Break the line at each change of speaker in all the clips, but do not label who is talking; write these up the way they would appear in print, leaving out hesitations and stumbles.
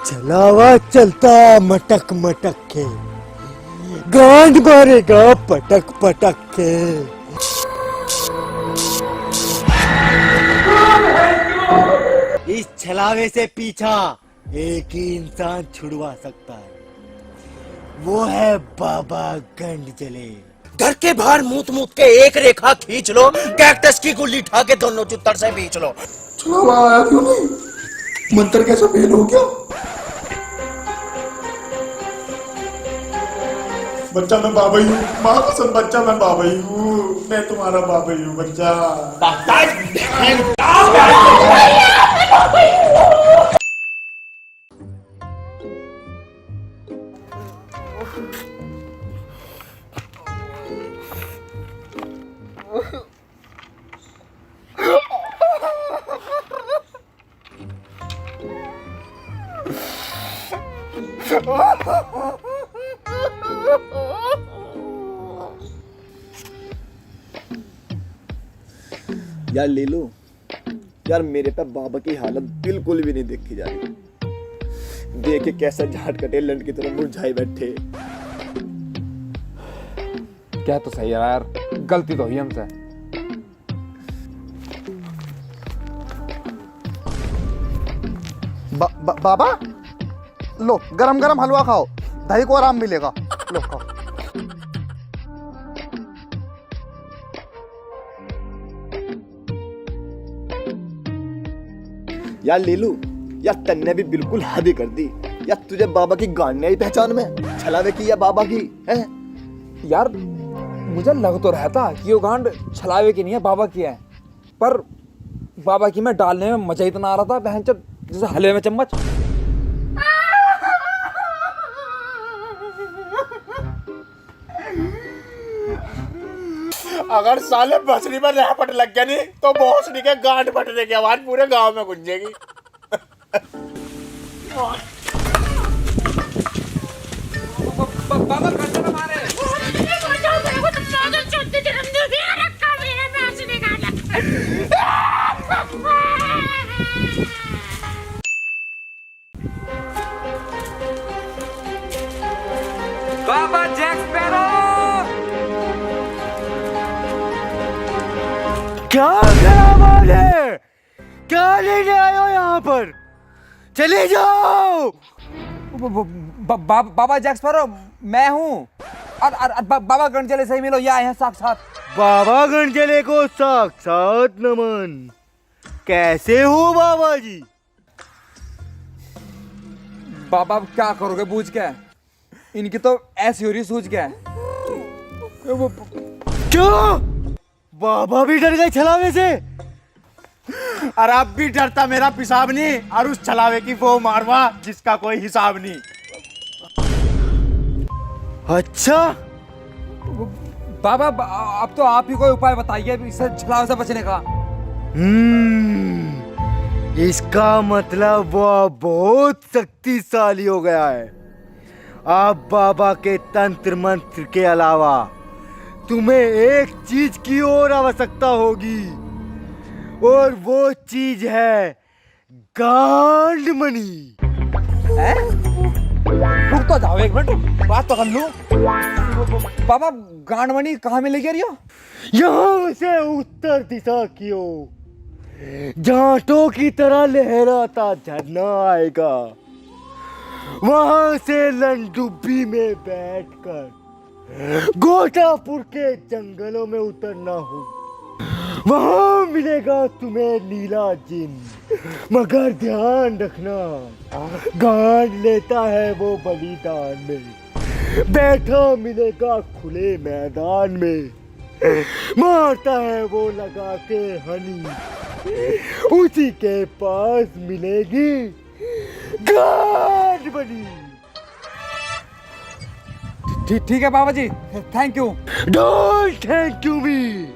चलावा चलता मटक मटक के, गांड मारेगा पटक पटक के। इस छलावे से पीछा एक ही इंसान छुड़वा सकता है, वो है बाबा गंड जले।
घर के बाहर मूत मूत के एक रेखा खींच लो, कैक्टस की गुल्ली उठा के दोनों चुत्तर से बीच लो।
छलावा आया क्यों नहीं? मंत्र कैसा फेल हो गया? बच्चा मैं बाबा ही हूँ, माँ कसम बच्चा मैं बाबा ही हूँ, मैं तुम्हारा बाबा ही हूँ बच्चा।
यार ले लो यार, मेरे पे बाबा की हालत बिल्कुल भी नहीं देखी जा रही। देखे कैसा झाट कटे लंड की तरह मुरझाए बैठे।
क्या तो सही है यार, गलती तो हुई हमसे।
बाबा लो गरम गरम हलवा खाओ, दही को आराम मिलेगा। लो खाओ।
यार ले लू यार, तन्ने भी बिल्कुल हद ही कर दी यार। तुझे बाबा की गांड नहीं पहचान में, छलावे की या बाबा की है?
यार मुझे लग तो रहता कि वो गांड छलावे की नहीं है, बाबा की है, पर बाबा की में डालने में मजा इतना आ रहा था बहन चोद, जैसे हलवे में चम्मच।
अगर साले बसरी में रैपट लग गया नहीं तो भोसड़ी के गांड फटने की आवाज पूरे गांव में गूंजेगी।
बाबा खर्चा ना मारे। बाबा जैक स्पैरो,
क्या खराब है? क्या लेने आए हो यहाँ पर? चले जाओ।
बाबा जैक स्पैरो मैं हूँ, और बाबा गंडजले से ही मिलो, ये आए हैं साक्षात।
बाबा गंडजले को साक्षात नमन। कैसे हो बाबा जी?
बाबा क्या करोगे बूझ के, इनकी तो ऐसी हो रही सूझ के।
क्यों? बाबा भी डर गए छलावे से?
और अब भी डरता मेरा पिसाब नहीं, और उस छलावे की वो मारवा जिसका कोई हिसाब नहीं।
अच्छा
बाबा अब तो आप ही कोई उपाय बताइए इससे, छलावे से बचने का।
इसका मतलब वो बहुत शक्तिशाली हो गया है। आप बाबा के तंत्र मंत्र के अलावा तुम्हें एक चीज की और आवश्यकता होगी, और वो चीज है गांड मणि।
रुक तो जाओ एक मिनट, बात तो कर लूं। बाबा गांडमणि कहाँ मिलेगी यार?
यहाँ से उत्तर दिशा की ओर जांटों की तरह लहराता झरना आएगा। वहां से लंडुब्बी में बैठकर गोटापुर के जंगलों में उतरना हो। वहां मिलेगा तुम्हें नीला जिन, मगर ध्यान रखना गांड लेता है वो बलिदान में, बैठा मिलेगा खुले मैदान में, मारता है वो लगा के हनी, उसी के पास मिलेगी गांड बनी।
ठीक है Baba ji, thank you.
Don't thank you me.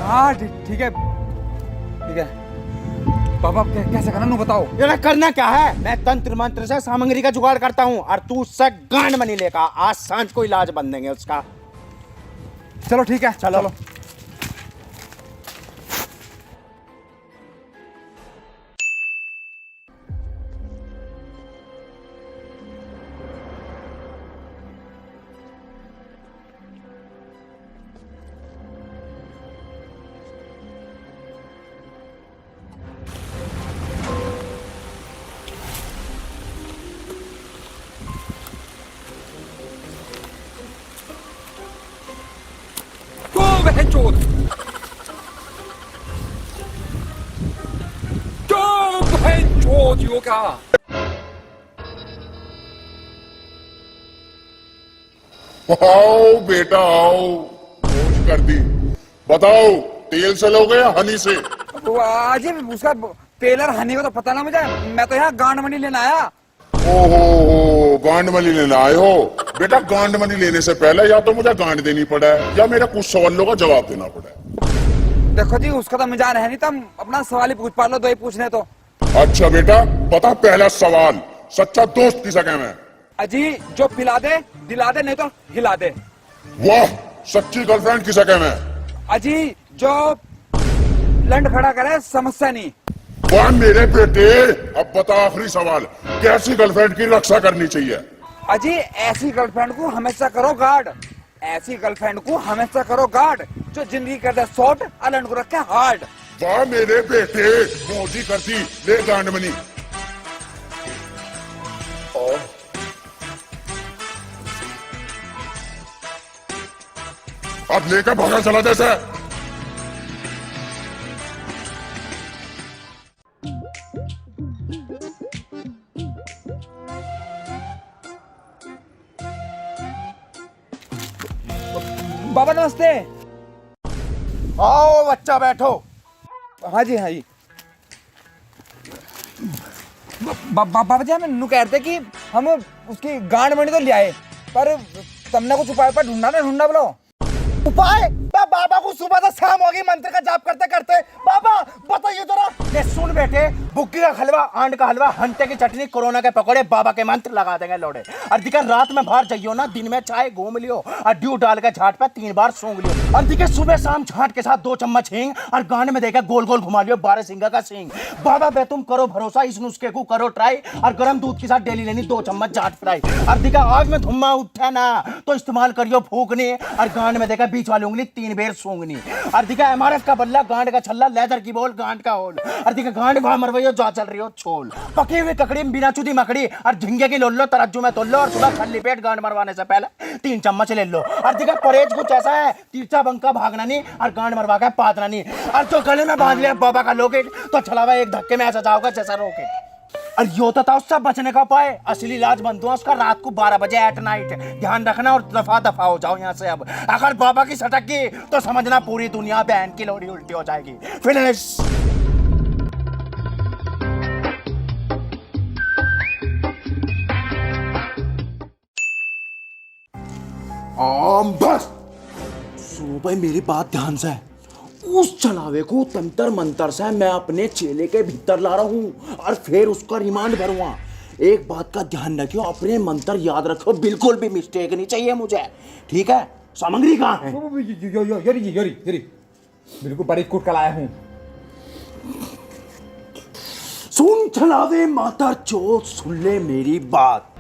हाँ ठीक है बाबा, कैसे करना बताओ।
ये करना क्या है? मैं तंत्र मंत्र से सामग्री का जुगाड़ करता हूँ, और तू उससे गांड मनी लेगा। आज सांझ को इलाज बन देंगे उसका।
चलो ठीक है, चलो। ओ जी वो क्या?
आओ बेटा आओ, खोज कर दी। बताओ तेल से लोगे या हनी से?
वो अजी उसका टेलर हनी को तो पता ना मुझे, मैं तो यहाँ गांड मनी लेने आया।
ओहो गांड मनी लेने आए हो? बेटा गांड मनी लेने से पहले या तो मुझे गांड देनी पड़ा है या मेरे कुछ सवालों का जवाब देना पड़ा है।
देखो जी उसका तो मिजान है नहीं, तुम अपना सवाल ही पूछ पा लो, दो ही पूछने तो।
अच्छा बेटा बता, पहला सवाल, सच्चा दोस्त किसे कहते हैं?
अजी जो पिला दे दिला दे, नहीं तो हिला दे।
वाह, सच्ची गर्लफ्रेंड किसे कहते हैं?
अजी जो लंड खड़ा करे समस्या नहीं।
वाह मेरे बेटे, अब बता आखिरी सवाल, कैसी गर्लफ्रेंड की रक्षा करनी चाहिए?
अजी ऐसी गर्लफ्रेंड को हमेशा करो गार्ड, ऐसी गर्लफ्रेंड को हमेशा करो गार्ड जो जिंदगी कर दे शॉर्ट और लंड को रखे हार्ड।
वाह मेरे बेटे, मौजी करती, ले गांड मनी। अब लेकर भागा चला जैसे।
बाबा नमस्ते।
आओ बच्चा बैठो।
हाँ जी हाँ जी। बाबा जी हम नु कहते कि हम उसकी गांड मनी तो ले आए, पर तुमने कुछ उपाय पर ढूंढना ना ढूंढना बोलो।
उपाय? बाबा को सुबह से शाम होगी मंत्र का जाप करते करते। बाबा बताइए जरा। ये सुन बेटे, बुक्की का हलवा, आंड का हलवा, हंटे की चटनी, कोरोना के पकौड़े, बाबा के मंत्र लगा देंगे लोड़े। और दिखा रात में बाहर जाइयो ना, दिन में चाय घूम लियो और ड्यू डाल के झाट पे 3 बार सूंघ लियो। और दिखे सुबह शाम झाट के साथ 2 चम्मच हींग और गांड में देखा गोल गोल घुमा लियो 12 सिंगा का सींग। बाबा बे तुम करो भरोसा, इस नुस्खे को करो ट्राई और गर्म दूध के साथ डेली लेनी 2 चम्मच झाट फ्राई। और दिखा आग में धुआं उठा ना तो इस्तेमाल करियो फूकनी और गांड में देखा बीच वाली उंगली 3 बेर सूंघनी। और दिखा एमआरएफ का बल्ला, गांड का छल्ला, लेदर की बॉल, गांड का होल। और दिखा गांड वहां मरवैयो जा चल रही हो छोल। पकी हुई ककड़ी में बिना चुदी मकड़ी और झिंगे की लोल्लो तराजू में तोल लो और सुबह खाली पेट गांड मरवाने से पहले 3 चम्मच ले लो। और दिखा परहेज कुछ ऐसा है, तीर्चा बंका भागना नहीं और गांड मरवा के पातना नहीं। और जो गले में बांध लिया बाबा का लोकेट तो छलावा एक धक्के में ऐसा जाओगा जैसा रोकेट। और यो तो था उससे बचने का उपाय, असली इलाज बनता है उसका रात को 12 बजे एट नाइट। ध्यान रखना और दफा दफा हो जाओ यहाँ से। अब अगर बाबा की सटक की तो समझना पूरी दुनिया बहन की लोड़ी उल्टी हो जाएगी। फिनिश। बस सुनो भाई मेरी बात ध्यान से। उस चलावे को तंत्र मंत्र से मैं अपने चेले के भीतर ला रहा हूँ और फिर उसका रिमांड भरूंगा। एक बात का ध्यान रखियो, अपने मंत्र याद रखो, बिल्कुल भी मिस्टेक नहीं चाहिए मुझे, ठीक है? सामग्री कहाँ है?
यरी बिल्कुल बड़ी कुट कर लाया हूँ।
सुन चलावे माता चोट, सुन ले मेरी बात,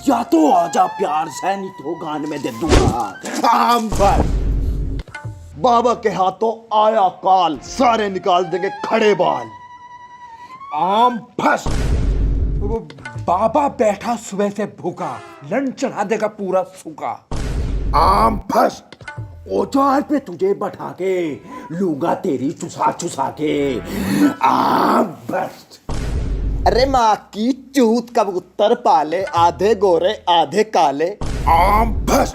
या तो आजा प्यार से नहीं तो गान में दे दूंगा। आम पर
बाबा के हाथों आया काल, सारे निकाल देंगे खड़े बाल।
आम फस।
बाबा बैठा सुबह से भूखा, लंड चढ़ा देगा पूरा सूखा।
आम फस। औजार पे तुझे बैठा के लूंगा तेरी चुसा चुसा के। आम फस।
अरे माँ की चूत कबूतर पाले, आधे गोरे आधे काले।
आम फस।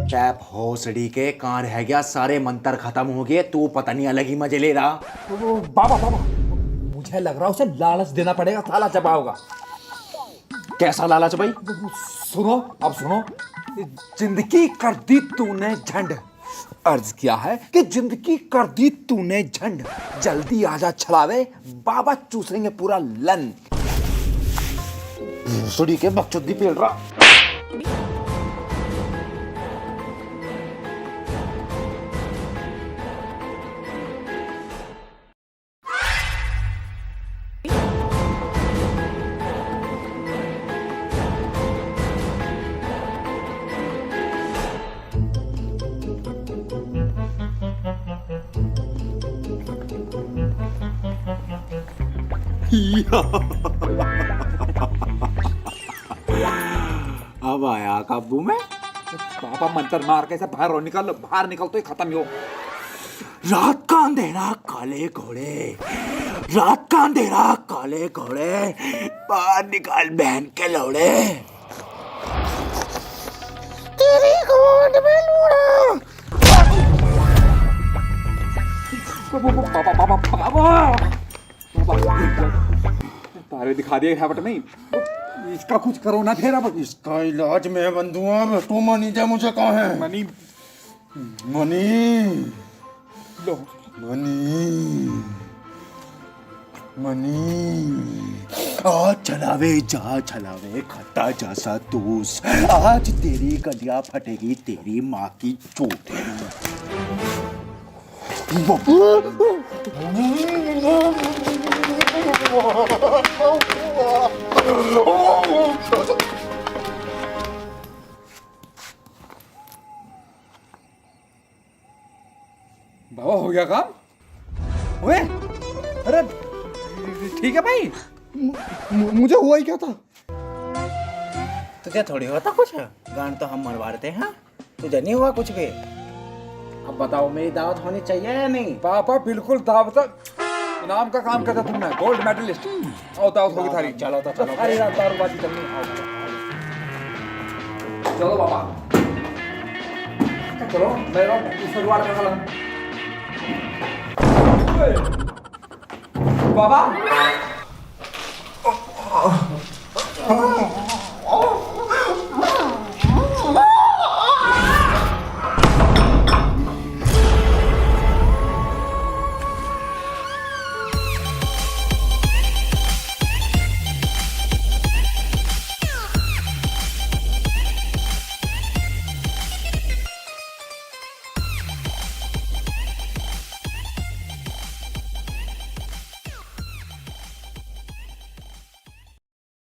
टैप होसड़ी के कहाँ रह गया, सारे मंत्र खत्म हो गए, तू पता नहीं अलग ही मजे ले रहा।
बाबा मुझे लग रहा है उसे लालच देना पड़ेगा, थाला चपा होगा।
कैसा लालच भाई?
सुनो अब सुनो। जिंदगी कर दी तूने झंड, अर्ज किया है कि जिंदगी कर दी तूने झंड, जल्दी आजा छलावे, बाबा चूसेंगे पूरा लन।
सुड़ी के बकचोदी पेल रहा।
अब आया काबू में।
बाबा मंत्र मार के ऐसे बाहर निकल तो ही खत्म ही हो।
रात का अंधेरा काले घोड़े, रात का अंधेरा काले घोड़े, बाहर निकाल बहन के लौड़े। तेरी गोद में लूड़ा।
तारे दिखा दिए है बट नहीं, इसका कुछ करो ना फिर। अब
इसका इलाज मैं बंदूआ अब तू मनी जा मुझे कहाँ है
मनी
मनी
लो
मनी मनी
आज चलावे जा चलावे खट्टा जैसा तूस, आज तेरी गलियां फटेगी तेरी माँ की चोट।
बाबा हो गया काम। ओए अरे ठीक है भाई।
मुझे हुआ ही क्या था?
तुझे थोड़ी होता कुछ, गान तो हम मरवा रहे हैं, तुझे नहीं हुआ कुछ भी। अब बताओ मेरी दावत होनी चाहिए या नहीं?
पापा बिल्कुल दावत, इनाम का काम करता तुमने, गोल्ड मेडलिस्ट। आओ दावत होगी थारी।
चलो तो चलो।
सारी रात दारूबाजी करनी। आओ चलो बाबा चलो, मेरा इसमें जुगाड़ कर लो। बाबा